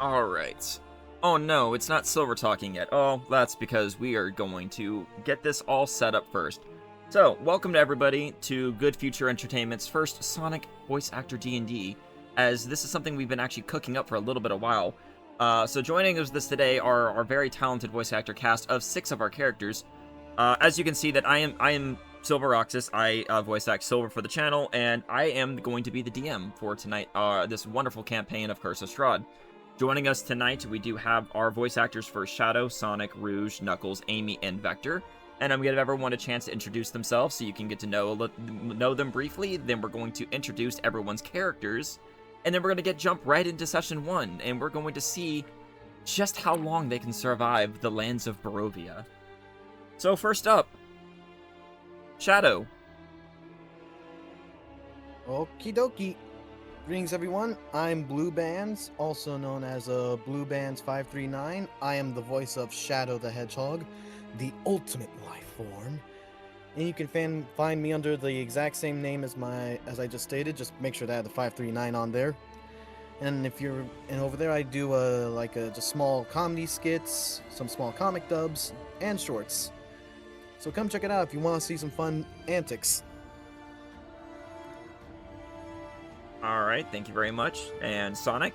Alright. Oh no, it's not Silver talking yet. Oh, that's because we are going to get this all set up first. So, welcome to everybody to Good Future Entertainment's first Sonic Voice Actor D&D, as this is something we've been actually cooking up for a little bit of while. So joining us today are our very talented voice actor cast of 6 of our characters. As you can see that I am Silver Roxas. I voice act Silver for the channel, and I am going to be the DM for tonight, this wonderful campaign of Curse of Strahd. Joining us tonight, we do have our voice actors for Shadow, Sonic, Rouge, Knuckles, Amy, and Vector. And I'm going to give everyone a chance to introduce themselves so you can get to know them briefly. Then we're going to introduce everyone's characters. And then we're going to jump right into session 1. And we're going to see just how long they can survive the lands of Barovia. So first up, Shadow. Okie dokie. Greetings, everyone. I'm Blue Bands, also known as Blue Bands 539. I am the voice of Shadow the Hedgehog, the ultimate life form. And you can find me under the exact same name as I just stated. Just make sure to add the 539 on there. And over there, I do just small comedy skits, some small comic dubs, and shorts. So come check it out if you want to see some fun antics. Alright, thank you very much. And Sonic?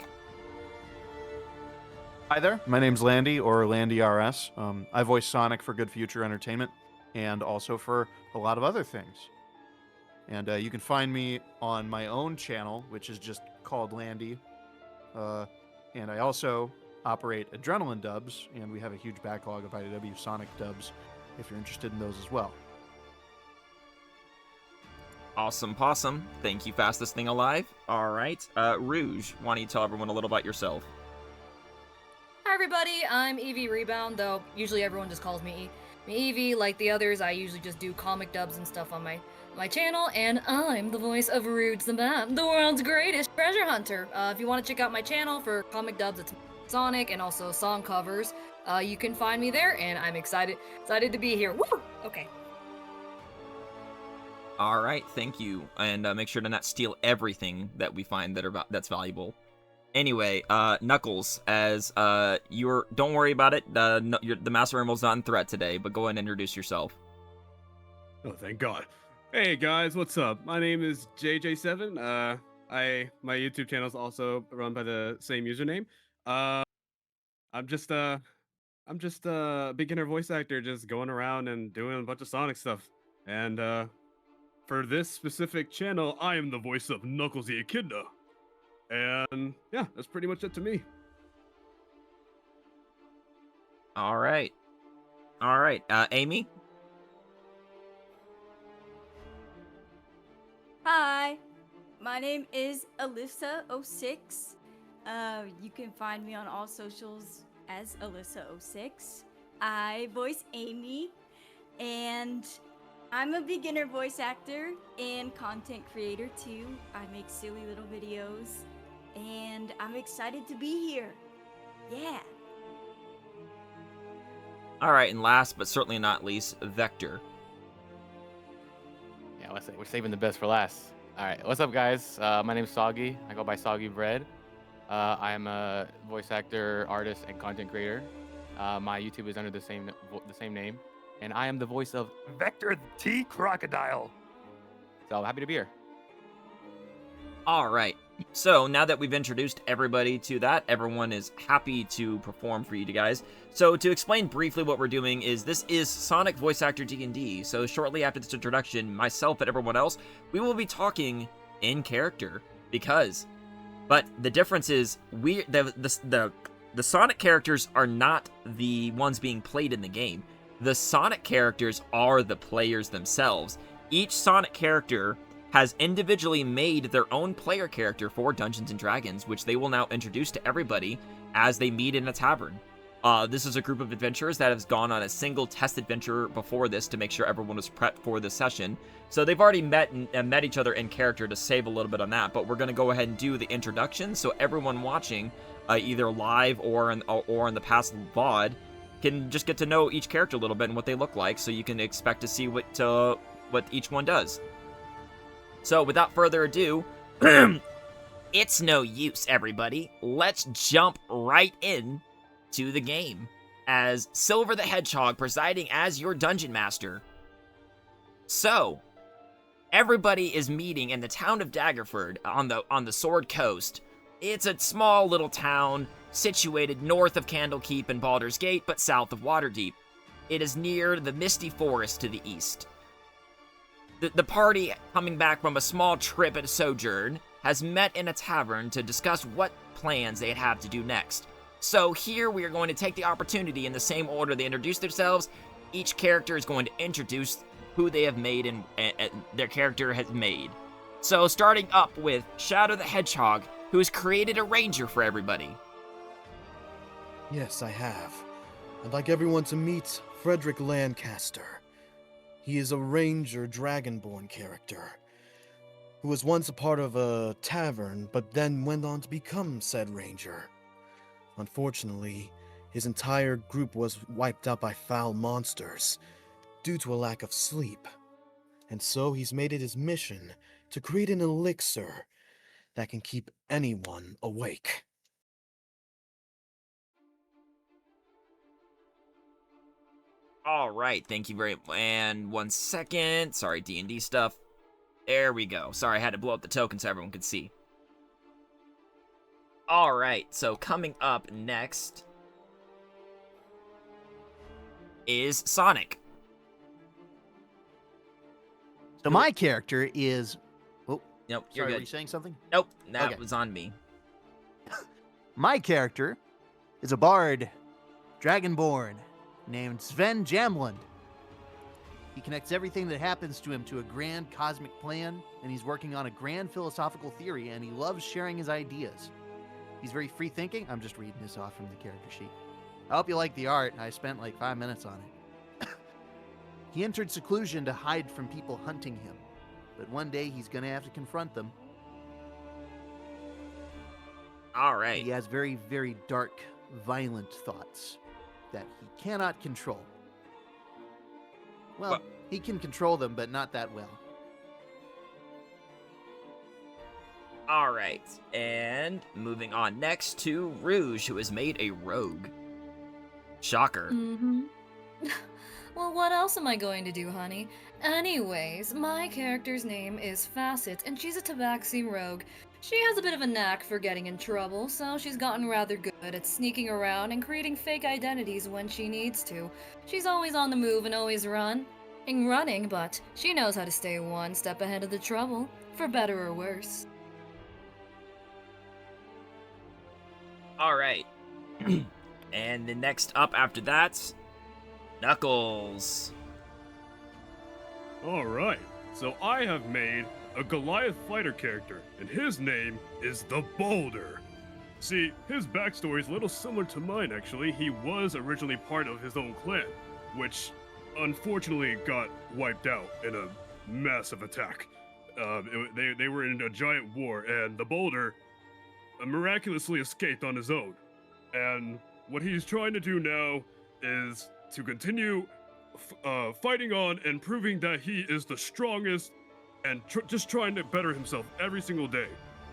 Hi there, my name's Landy, or LandyRS. I voice Sonic for Good Future Entertainment, and also for a lot of other things. And you can find me on my own channel, which is just called Landy. And I also operate Adrenaline dubs, and we have a huge backlog of IDW Sonic dubs, if you're interested in those as well. Awesome possum. Thank you, fastest thing alive. Alright, Rouge, why don't you tell everyone a little about yourself? Hi everybody, I'm Evie Rebound, though usually everyone just calls me Evie. Like the others, I usually just do comic dubs and stuff on my channel, and I'm the voice of Rouge the Map, the world's greatest treasure hunter. If you want to check out my channel for comic dubs, it's Sonic and also song covers. You can find me there, and I'm excited to be here. Woo! Okay. Alright, thank you. And make sure to not steal everything that we find that's valuable. Anyway, Knuckles, as don't worry about it, the Master Emerald's not in threat today, but go ahead and introduce yourself. Oh, thank God. Hey guys, what's up? My name is JJ7. My YouTube channel is also run by the same username. I'm just a beginner voice actor, just going around and doing a bunch of Sonic stuff. And for this specific channel, I am the voice of Knuckles the Echidna. And yeah, that's pretty much it to me. Alright, Amy? Hi, my name is Alyssa06. You can find me on all socials as Alyssa06. I voice Amy, and I'm a beginner voice actor and content creator too. I make silly little videos, and I'm excited to be here. Yeah. Alright, and last but certainly not least, Vector. Yeah, we're saving the best for last. All right, what's up, guys? My name's Soggy. I go by SogeyBread. I'm a voice actor, artist, and content creator. My YouTube is under the same name, and I am the voice of Vector the T Crocodile. So I'm happy to be here. Alright, so now that we've introduced everybody to that, everyone is happy to perform for you guys. So to explain briefly what we're doing is, this is Sonic Voice Actor D&D, so shortly after this introduction, myself and everyone else, we will be talking in character, but the difference is, the Sonic characters are not the ones being played in the game. The Sonic characters are the players themselves. Each Sonic character has individually made their own player character for Dungeons & Dragons, which they will now introduce to everybody as they meet in a tavern. This is a group of adventurers that has gone on a single test adventure before this to make sure everyone was prepped for this session. So they've already met each other in character to save a little bit on that, but we're going to go ahead and do the introduction so everyone watching, either live or in the past VOD, can just get to know each character a little bit and what they look like, so you can expect to see what each one does. So without further ado, It's no use, everybody. Let's jump right in to the game as Silver the Hedgehog presiding as your dungeon master. So, everybody is meeting in the town of Daggerford on the Sword Coast. It's a small little town situated north of Candlekeep and Baldur's Gate, but south of Waterdeep. It is near the Misty Forest to the east. The party, coming back from a small trip at a sojourn, has met in a tavern to discuss what plans they'd have to do next. So here we are going to take the opportunity in the same order they introduce themselves. Each character is going to introduce who they have made and their character has made. So starting up with Shadow the Hedgehog, who has created a ranger for everybody. Yes, I have. I'd like everyone to meet Frederick Lancaster. He is a ranger dragonborn character who was once a part of a tavern, but then went on to become said ranger. Unfortunately, his entire group was wiped out by foul monsters due to a lack of sleep. And so he's made it his mission to create an elixir that can keep anyone awake. All right, thank you very much. And 1 second. Sorry, D&D stuff. There we go. Sorry, I had to blow up the token so everyone could see. All right, so coming up next is Sonic. So my character is... Oh, Nope, you're sorry, good. were you saying something? Nope, that Okay. was on me. My character is a bard, dragonborn, named Sven Jamland. He connects everything that happens to him to a grand cosmic plan, and he's working on a grand philosophical theory, and he loves sharing his ideas. He's very free-thinking. I'm just reading this off from the character sheet. I hope you like the art. I spent like 5 minutes on it. He entered seclusion to hide from people hunting him, but one day he's going to have to confront them. All right. He has very, very dark, violent thoughts that he cannot control. Well, he can control them, but not that well. All right, and moving on next to Rouge, who has made a rogue. Shocker. Mm-hmm. Well, what else am I going to do, honey? Anyways, my character's name is Facet, and she's a tabaxi rogue. She has a bit of a knack for getting in trouble, so she's gotten rather good at sneaking around and creating fake identities when she needs to. She's always on the move and always running, but she knows how to stay one step ahead of the trouble, for better or worse. All right. And the next up after that, Knuckles. Alright, so I have made a Goliath fighter character, and his name is the Boulder. See, his backstory is a little similar to mine actually. He was originally part of his own clan, which unfortunately got wiped out in a massive attack. They were in a giant war, and the Boulder miraculously escaped on his own. And what he's trying to do now is to continue fighting on and proving that he is the strongest and just trying to better himself every single day.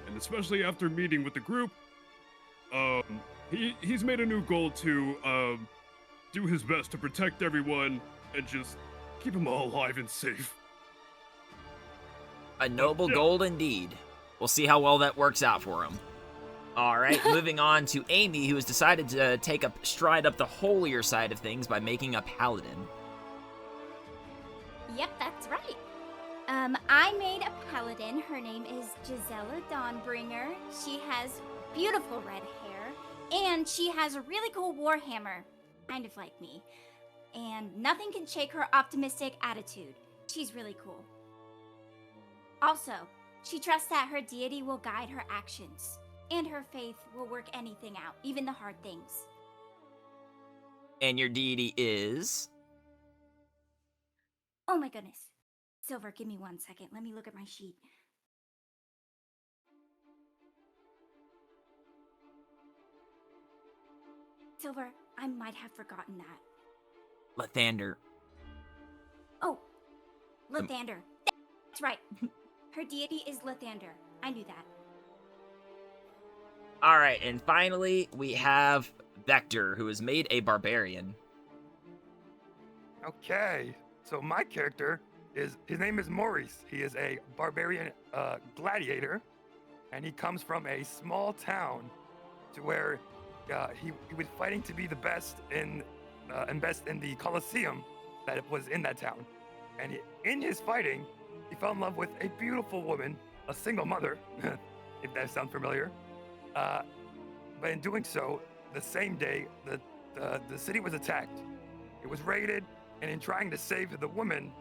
And especially after meeting with the group, he's made a new goal to do his best to protect everyone and just keep them all alive and safe. A noble goal indeed. We'll see how well that works out for him. All right, moving on to Amy, who has decided to take a stride up the holier side of things by making a paladin. Yep, that's right. I made a paladin. Her name is Gisela Dawnbringer. She has beautiful red hair, and she has a really cool warhammer, kind of like me. And nothing can shake her optimistic attitude. She's really cool. Also, she trusts that her deity will guide her actions, and her faith will work anything out, even the hard things. And your deity is? Oh my goodness. Silver, give me 1 second. Let me look at my sheet. Silver, I might have forgotten that. Lathander. Oh, Lathander. That's right. Her deity is Lathander. I knew that. All right, and finally, we have Vector, who has made a barbarian. Okay, so my character his name is Maurice. He is a barbarian gladiator, and he comes from a small town to where he was fighting to be the best in the Colosseum that was in that town. And in his fighting, he fell in love with a beautiful woman, a single mother, if that sounds familiar. But in doing so, the same day, the city was attacked. It was raided, and in trying to save the woman,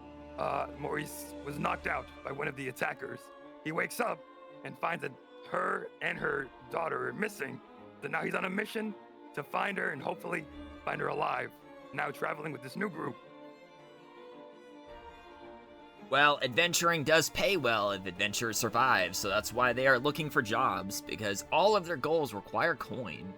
Maurice was knocked out by one of the attackers. He wakes up and finds that her and her daughter are missing. So now he's on a mission to find her and hopefully find her alive. Now traveling with this new group. Well, adventuring does pay well if adventurers survive, so that's why they are looking for jobs, because all of their goals require coin.